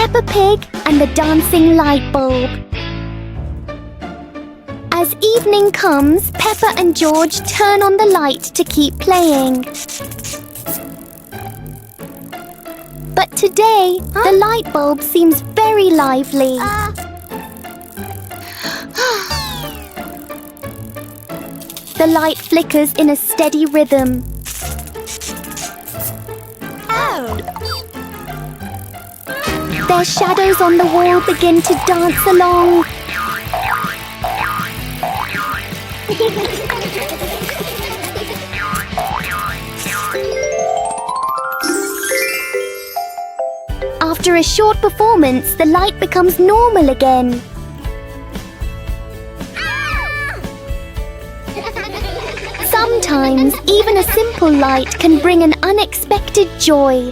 Peppa Pig and the Dancing Light Bulb. As evening comes, Peppa and George turn on the light to keep playing. But today, the light bulb seems very lively. The light flickers in a steady rhythm. Their shadows on the wall begin to dance along. After a short performance, the light becomes normal again. Sometimes, even a simple light can bring an unexpected joy.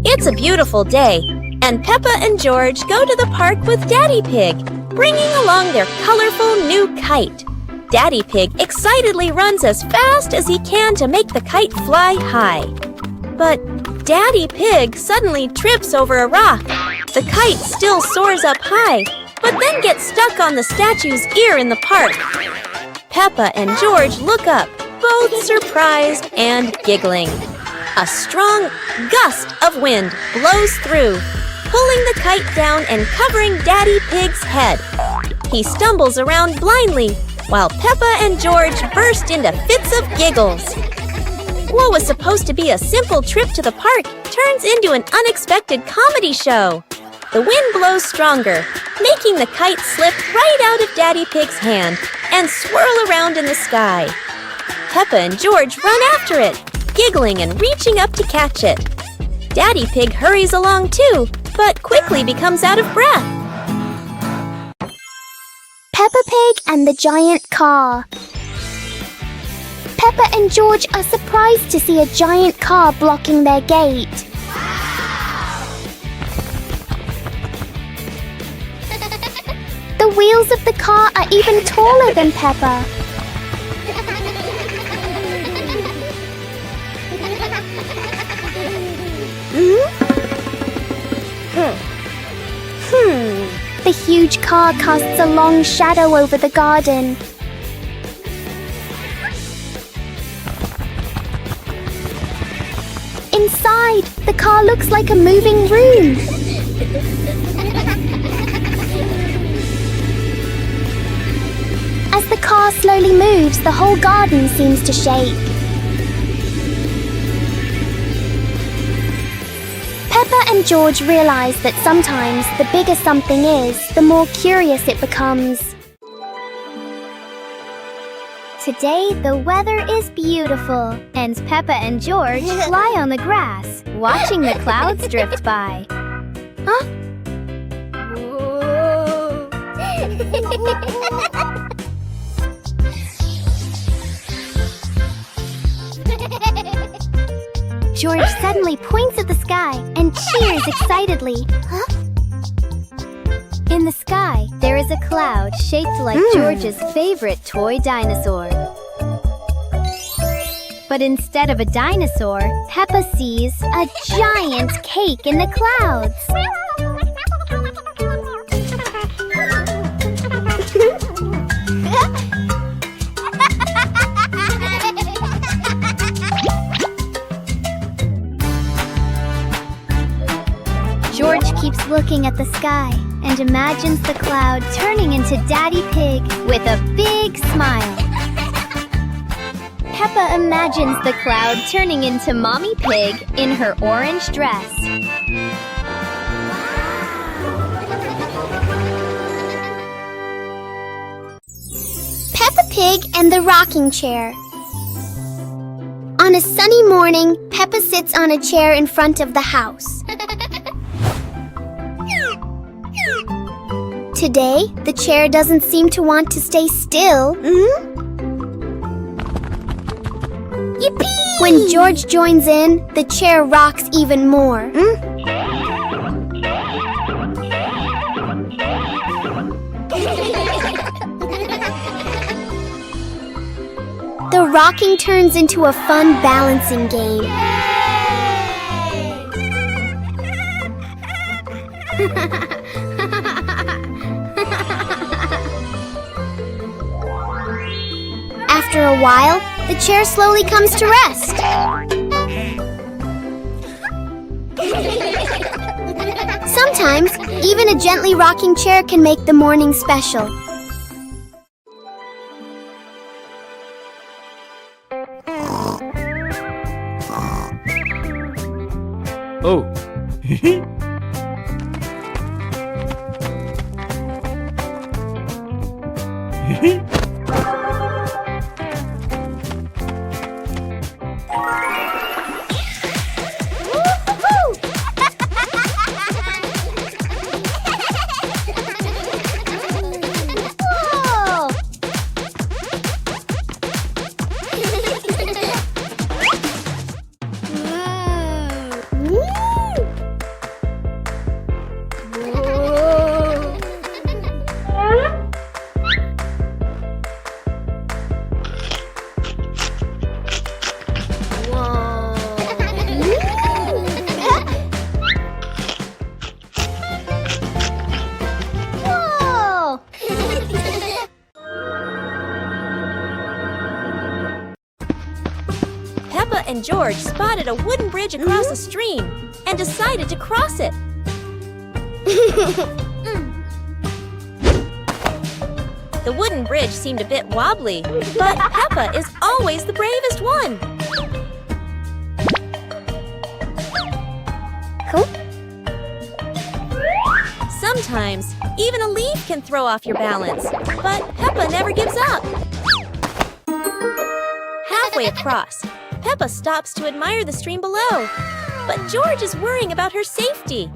It's a beautiful day, and Peppa and George go to the park with Daddy Pig, bringing along their colorful new kite. Daddy Pig excitedly runs as fast as he can to make the kite fly high. But Daddy Pig suddenly trips over a rock. The kite still soars up high, but then gets stuck on the statue's ear in the park. Peppa and George look up, both surprised and giggling. A strong gust of wind blows through, pulling the kite down and covering Daddy Pig's head. He stumbles around blindly, while Peppa and George burst into fits of giggles. What was supposed to be a simple trip to the park turns into an unexpected comedy show. The wind blows stronger, making the kite slip right out of Daddy Pig's hand and swirl around in the sky. Peppa and George run after it, giggling and reaching up to catch it. Daddy Pig hurries along too, but quickly becomes out of breath. Peppa Pig and the Giant Car. Peppa and George are surprised to see a giant car blocking their gate. The wheels of the car are even taller than Peppa. The huge car casts a long shadow over the garden. Inside, the car looks like a moving room. As the car slowly moves, the whole garden seems to shake. Peppa and George realize that sometimes the bigger something is, the more curious it becomes. Today the weather is beautiful, and Peppa and George lie on the grass, watching the clouds drift by. Huh? George suddenly points at the sky and cheers excitedly. Huh? In the sky, there is a cloud shaped like George's favorite toy dinosaur. But instead of a dinosaur, Peppa sees a giant cake in the clouds. George keeps looking at the sky and imagines the cloud turning into Daddy Pig with a big smile. Peppa imagines the cloud turning into Mommy Pig in her orange dress. Peppa Pig and the Rocking Chair. On a sunny morning, Peppa sits on a chair in front of the house. Today, the chair doesn't seem to want to stay still. Yippee! When George joins in, the chair rocks even more. The rocking turns into a fun balancing game. After a while, the chair slowly comes to rest. Sometimes, even a gently rocking chair can make the morning special. Oh. Peppa and George spotted a wooden bridge across a stream and decided to cross it. The wooden bridge seemed a bit wobbly, but Peppa is always the bravest one. Sometimes, even a leaf can throw off your balance, but Peppa never gives up. Halfway across, Peppa stops to admire the stream below, but George is worrying about her safety.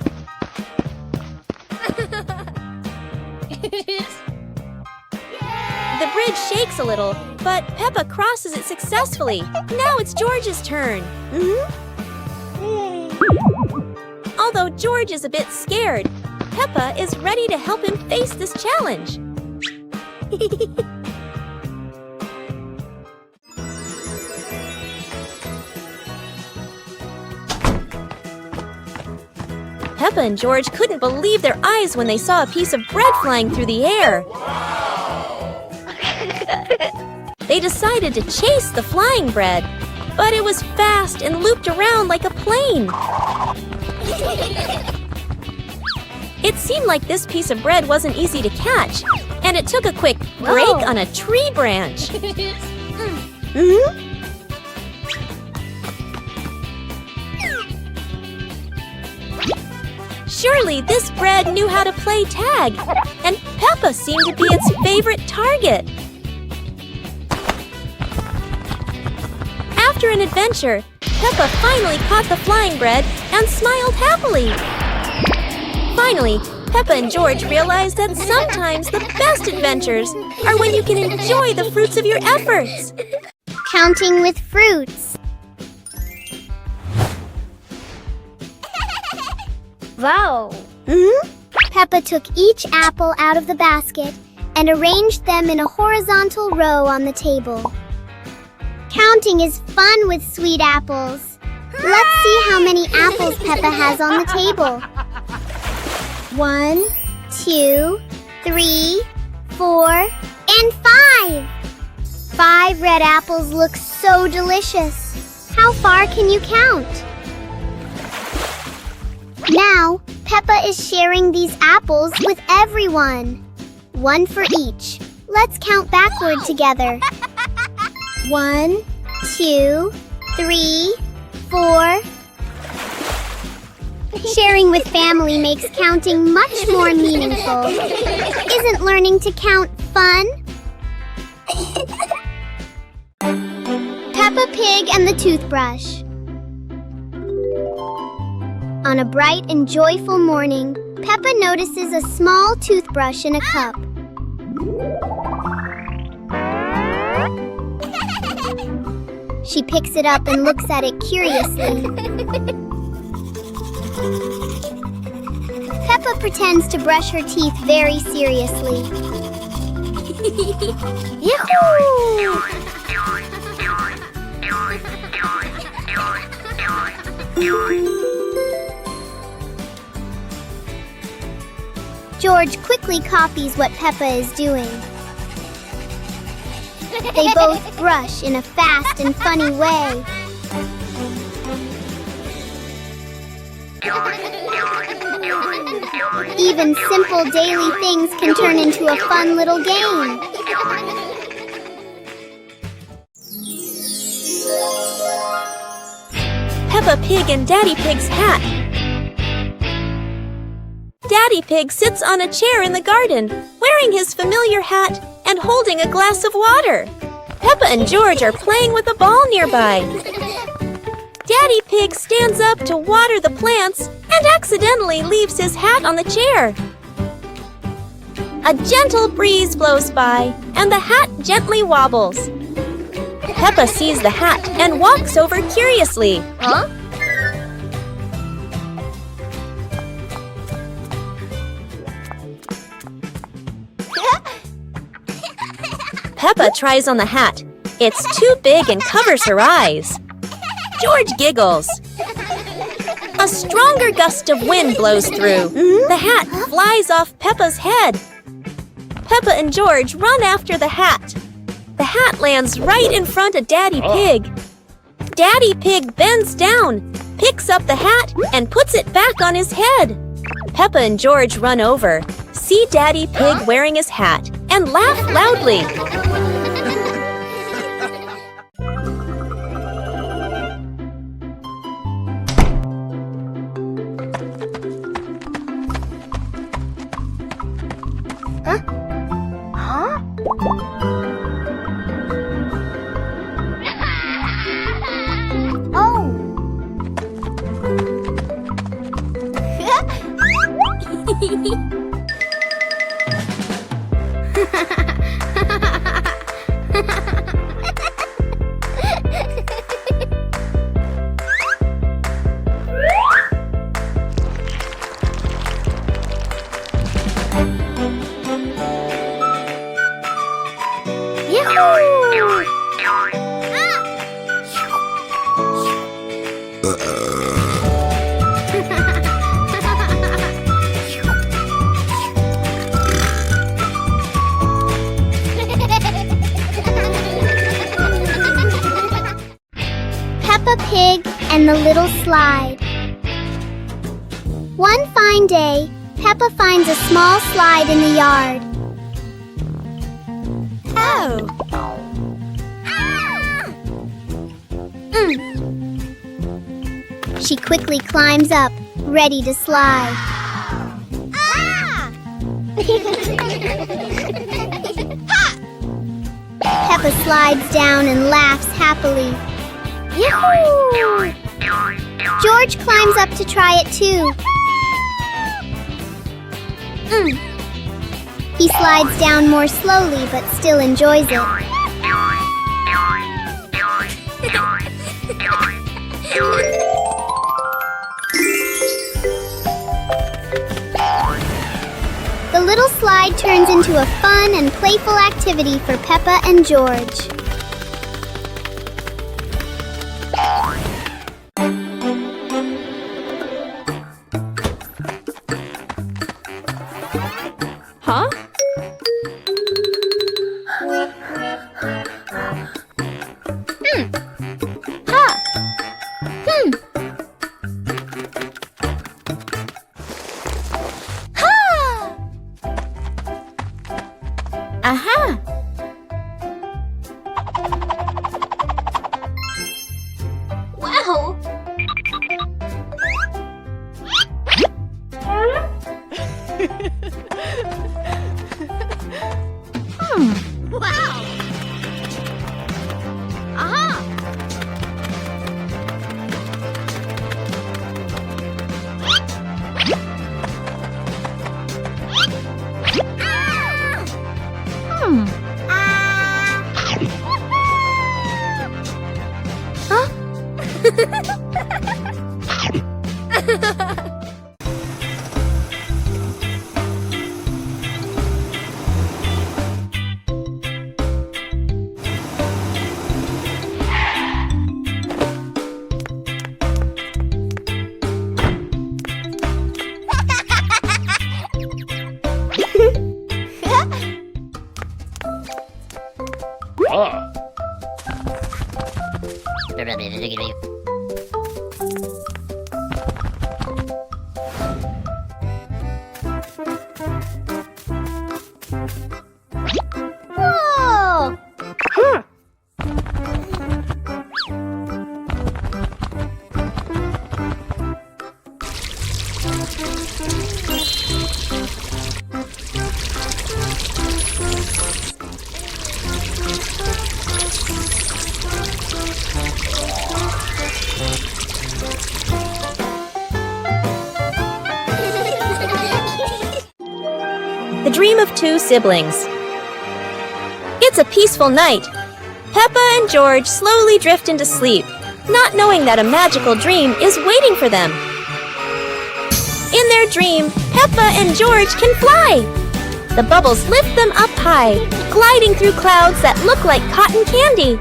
The bridge shakes a little, but Peppa crosses it successfully. Now it's George's turn. Although George is a bit scared, Peppa is ready to help him face this challenge. Peppa and George couldn't believe their eyes when they saw a piece of bread flying through the air. They decided to chase the flying bread, but it was fast and looped around like a plane. It seemed like this piece of bread wasn't easy to catch, and it took a quick break on a tree branch. Surely this bread knew how to play tag, and Peppa seemed to be its favorite target. After an adventure, Peppa finally caught the flying bread and smiled happily. Finally, Peppa and George realized that sometimes the best adventures are when you can enjoy the fruits of your efforts. Counting with fruits. Wow! Peppa took each apple out of the basket and arranged them in a horizontal row on the table. Counting is fun with sweet apples. Let's see how many apples Peppa has on the table. 1, 2, 3, 4, and 5. 5 red apples look so delicious. How far can you count? Now, Peppa is sharing these apples with everyone. One for each. Let's count backward together. 1, 2, 3, 4. Sharing with family makes counting much more meaningful. Isn't learning to count fun? Peppa Pig and the toothbrush. On a bright and joyful morning, Peppa notices a small toothbrush in a cup. She picks it up and looks at it curiously. Peppa pretends to brush her teeth very seriously. Yahoo! George quickly copies what Peppa is doing. They both brush in a fast and funny way. Even simple daily things can turn into a fun little game. Peppa Pig and Daddy Pig's hat. Daddy Pig sits on a chair in the garden, wearing his familiar hat and holding a glass of water. Peppa and George are playing with a ball nearby. Daddy Pig stands up to water the plants and accidentally leaves his hat on the chair. A gentle breeze blows by and the hat gently wobbles. Peppa sees the hat and walks over curiously. Huh? Peppa tries on the hat. It's too big and covers her eyes. George giggles. A stronger gust of wind blows through. The hat flies off Peppa's head. Peppa and George run after the hat. The hat lands right in front of Daddy Pig. Daddy Pig bends down, picks up the hat, and puts it back on his head. Peppa and George run over, see Daddy Pig wearing his hat, and laugh loudly. Peppa Pig and the Little Slide. One fine day, Peppa finds a small slide in the yard. Oh! She quickly climbs up, ready to slide. Peppa slides down and laughs happily. Yahoo! George climbs up to try it too. He slides down more slowly but still enjoys it. The little slide turns into a fun and playful activity for Peppa and George. Huh? Aha! Wow! Wow! Aha! Whoa! The Dream of Two Siblings. It's a peaceful night. Peppa and George slowly drift into sleep, not knowing that a magical dream is waiting for them. In their dream, Peppa and George can fly. The bubbles lift them up high, gliding through clouds that look like cotton candy.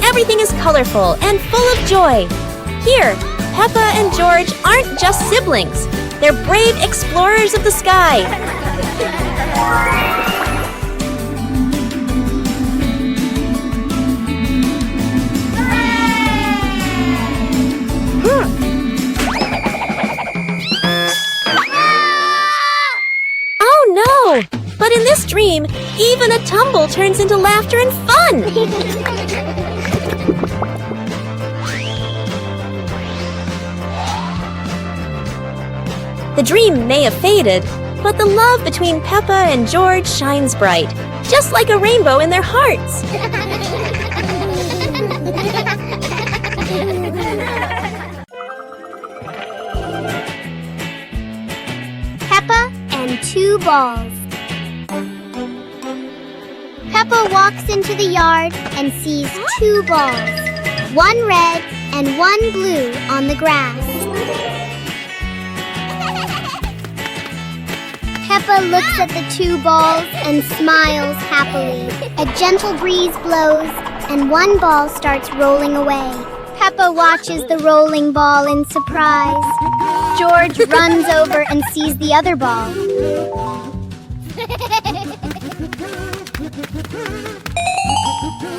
Everything is colorful and full of joy. Here, Peppa and George aren't just siblings. They're brave explorers of the sky. Oh no! But in this dream, even a tumble turns into laughter and fun! The dream may have faded, but the love between Peppa and George shines bright, just like a rainbow in their hearts. Peppa and Two Balls. Peppa walks into the yard and sees two balls, one red and one blue on the grass. Peppa looks at the two balls and smiles happily. A gentle breeze blows and one ball starts rolling away. Peppa watches the rolling ball in surprise. George runs over and sees the other ball.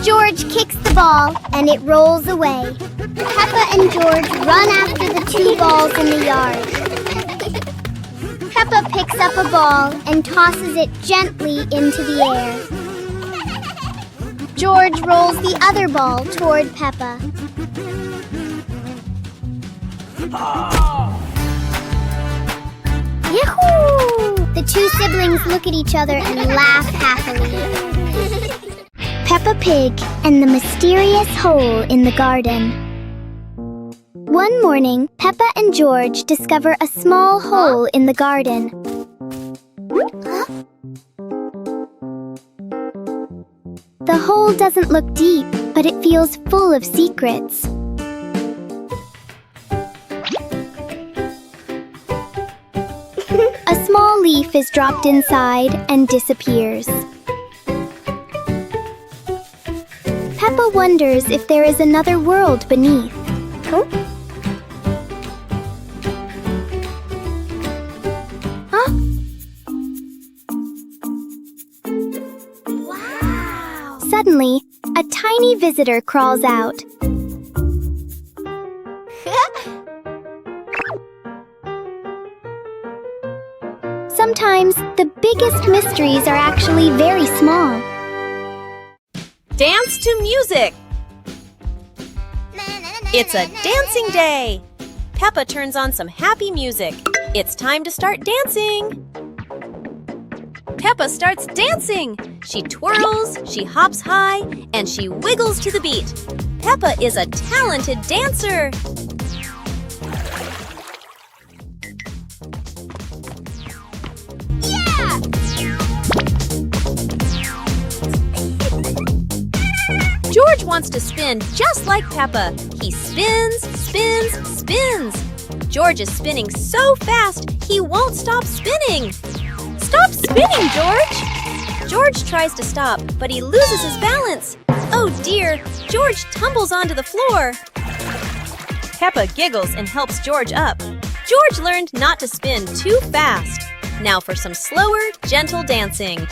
George kicks the ball and it rolls away. Peppa and George run after the two balls in the yard. Peppa picks up a ball and tosses it gently into the air. George rolls the other ball toward Peppa. Yahoo! The two siblings look at each other and laugh happily. Peppa Pig and the Mysterious Hole in the Garden. One morning, Peppa and George discover a small hole in the garden. The hole doesn't look deep, but it feels full of secrets. A small leaf is dropped inside and disappears. Peppa wonders if there is another world beneath. Huh? Wow! Suddenly, a tiny visitor crawls out. Sometimes, the biggest mysteries are actually very small. Dance to music! It's a dancing day! Peppa turns on some happy music. It's time to start dancing! Peppa starts dancing! She twirls, she hops high, and she wiggles to the beat. Peppa is a talented dancer! George wants to spin just like Peppa. He spins, spins, spins. George is spinning so fast, he won't stop spinning. Stop spinning, George! George tries to stop, but he loses his balance. Oh dear, George tumbles onto the floor. Peppa giggles and helps George up. George learned not to spin too fast. Now for some slower, gentle dancing.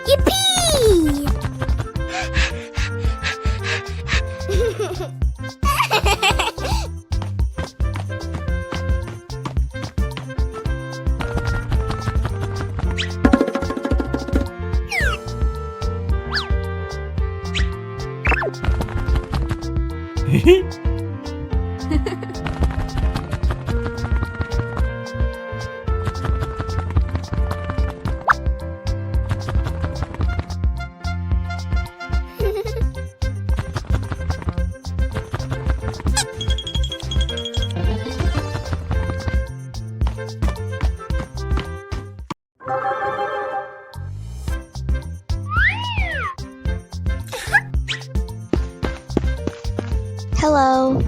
Yippee! Hello.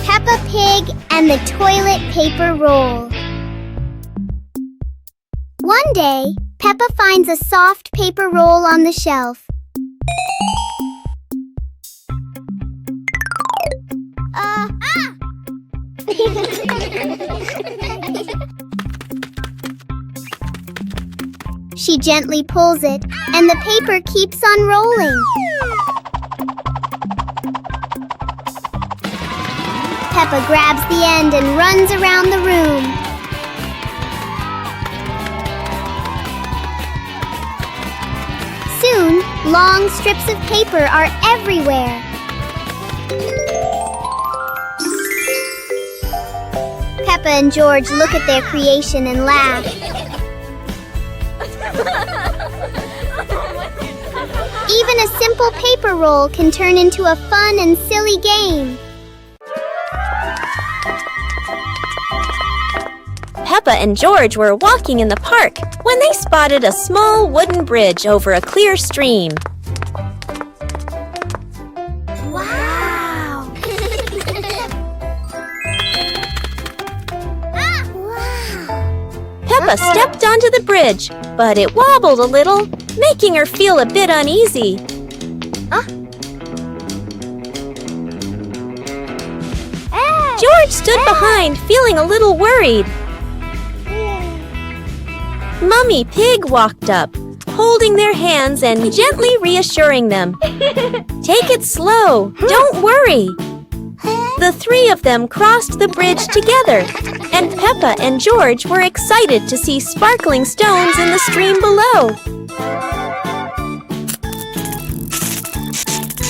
Peppa Pig and the toilet paper roll. One day, Peppa finds a soft paper roll on the shelf. She gently pulls it, and the paper keeps on rolling. Peppa grabs the end and runs around the room. Soon, long strips of paper are everywhere. Peppa and George look at their creation and laugh. Even a simple paper roll can turn into a fun and silly game. Peppa and George were walking in the park when they spotted a small wooden bridge over a clear stream. Wow! Peppa stepped onto the bridge, but it wobbled a little, making her feel a bit uneasy. George stood behind, feeling a little worried. Mummy Pig walked up, holding their hands and gently reassuring them. Take it slow, don't worry. The three of them crossed the bridge together, and Peppa and George were excited to see sparkling stones in the stream below.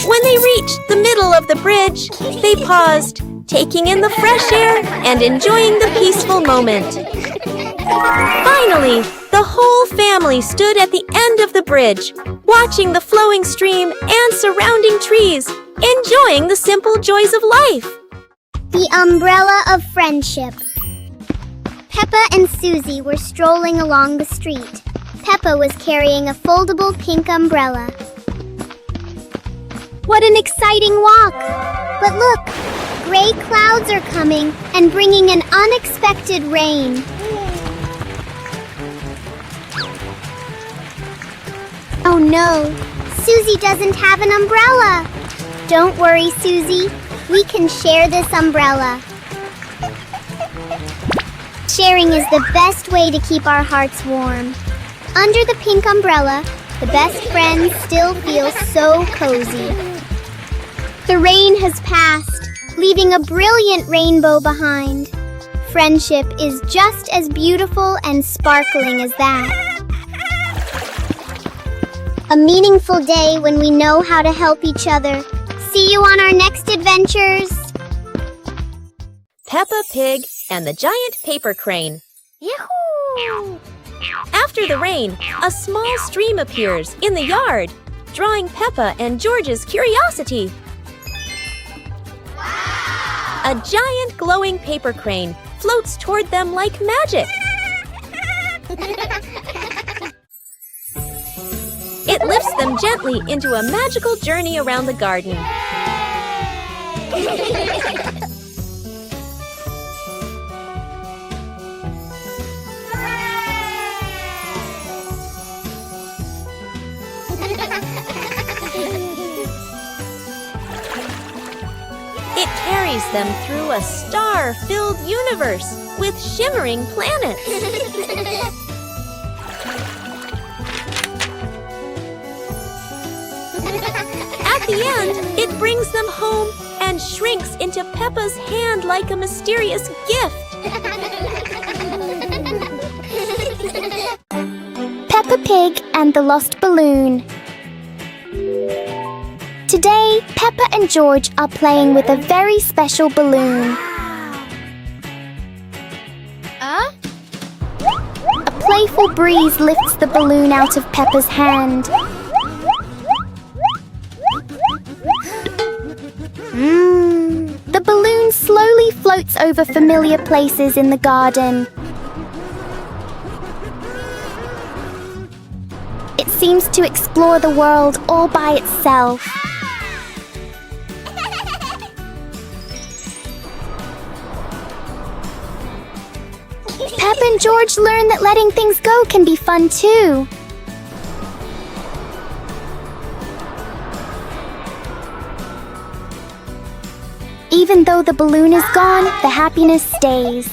When they reached the middle of the bridge, they paused, taking in the fresh air and enjoying the peaceful moment. Finally, the whole family stood at the end of the bridge, watching the flowing stream and surrounding trees, enjoying the simple joys of life. The umbrella of friendship. Peppa and Susie were strolling along the street. Peppa was carrying a foldable pink umbrella. What an exciting walk! But look, gray clouds are coming and bringing an unexpected rain. Oh no, Susie doesn't have an umbrella. Don't worry, Susie. We can share this umbrella. Sharing is the best way to keep our hearts warm. Under the pink umbrella, the best friends still feel so cozy. The rain has passed, leaving a brilliant rainbow behind. Friendship is just as beautiful and sparkling as that. A meaningful day when we know how to help each other. See you on our next adventures. Peppa Pig and the Giant Paper Crane. Yahoo! After the rain, a small stream appears in the yard, drawing Peppa and George's curiosity. Wow! A giant glowing paper crane floats toward them like magic. It lifts them gently into a magical journey around the garden. It carries them through a star-filled universe with shimmering planets. At the end, it brings them home and shrinks into Peppa's hand like a mysterious gift. Peppa Pig and the Lost Balloon. Today, Peppa and George are playing with a very special balloon. A playful breeze lifts the balloon out of Peppa's hand. The balloon slowly floats over familiar places in the garden. It seems to explore the world all by itself. Peppa and George learn that letting things go can be fun too. Even though the balloon is gone, the happiness stays.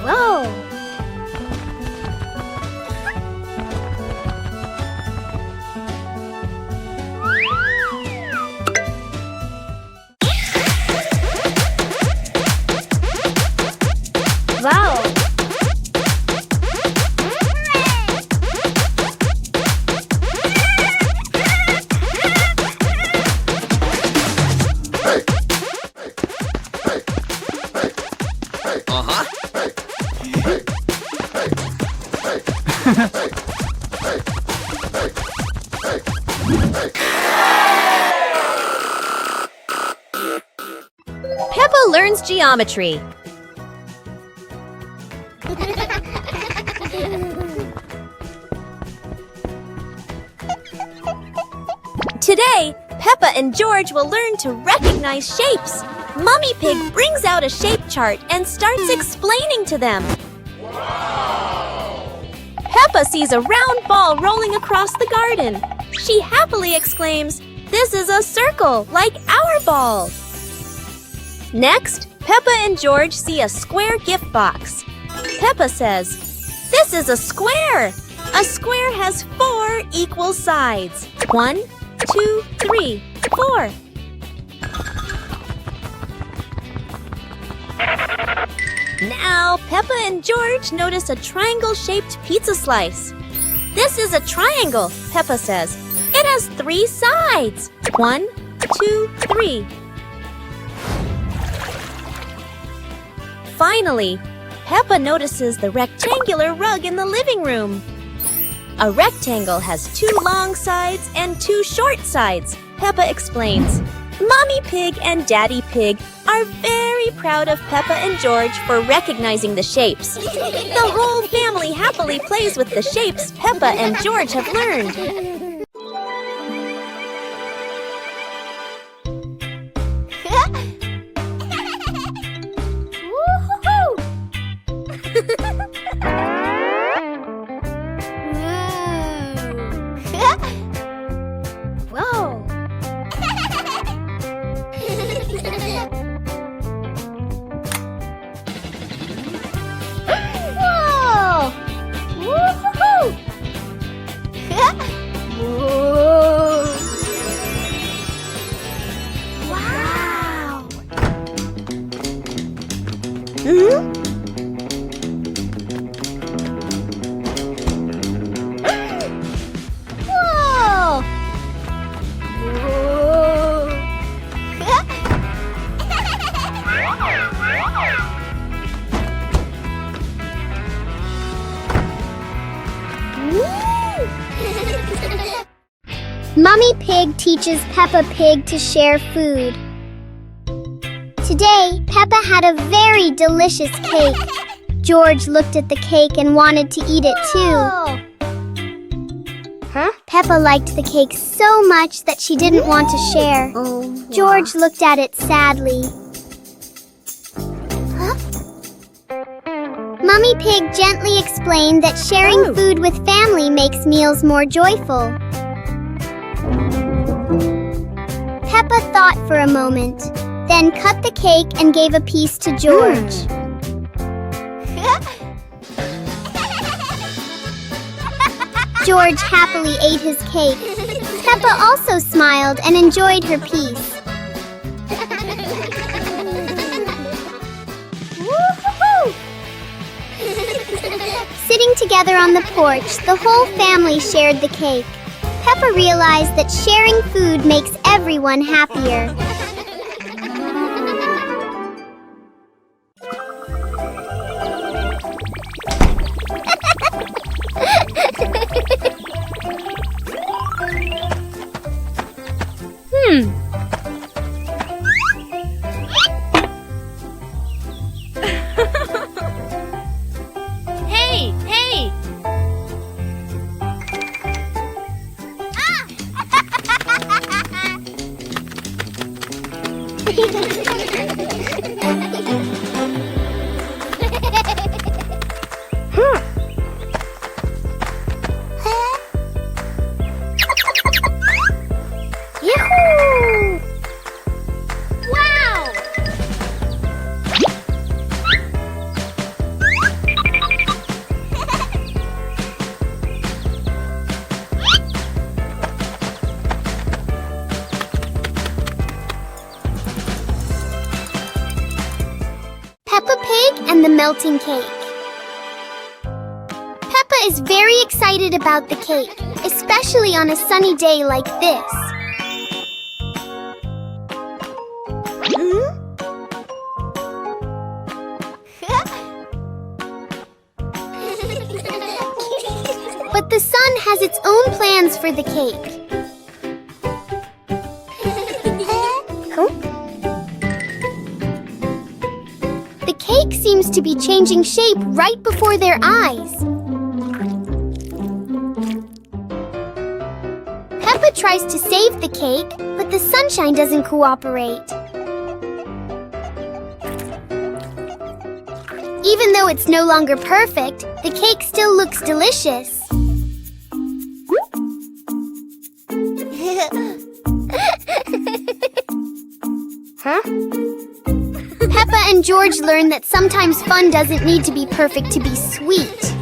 Whoa! Peppa learns geometry. Today, Peppa and George will learn to recognize shapes. Mummy Pig brings out a shape chart and starts explaining to them. Peppa sees a round ball rolling across the garden. She happily exclaims, "This is a circle, like our ball." Next, Peppa and George see a square gift box. Peppa says, "This is a square. A square has 4 equal sides. 1, 2, 3, 4. Now, Peppa and George notice a triangle-shaped pizza slice. "This is a triangle," Peppa says. "It has 3 sides. 1, 2, 3. Finally, Peppa notices the rectangular rug in the living room. A rectangle has 2 long sides and 2 short sides, Peppa explains. Mommy Pig and Daddy Pig are very proud of Peppa and George for recognizing the shapes. The whole family happily plays with the shapes Peppa and George have learned. Whoa! Whoa! Woo-hoo-hoo! Whoa! Wow! Hmm? Whoa! Mummy Pig teaches Peppa Pig to share food. Today, Peppa had a very delicious cake. George looked at the cake and wanted to eat it too. Huh? Peppa liked the cake so much that she didn't want to share. George looked at it sadly. Huh? Mummy Pig gently explained that sharing food with family makes meals more joyful. Peppa thought for a moment, then cut the cake and gave a piece to George. George happily ate his cake. Peppa also smiled and enjoyed her piece. Woo-hoo-hoo! Sitting together on the porch, the whole family shared the cake. Peppa realized that sharing food makes everyone happier. Hey, hey! Yahoo! Wow! Peppa Pig and the melting cake. Peppa is very excited about the cake, especially on a sunny day like this. But the sun has its own plans for the cake. seems to be changing shape right before their eyes. Peppa tries to save the cake, but the sunshine doesn't cooperate. Even though it's no longer perfect, the cake still looks delicious. Huh? Peppa and George learn that sometimes fun doesn't need to be perfect to be sweet.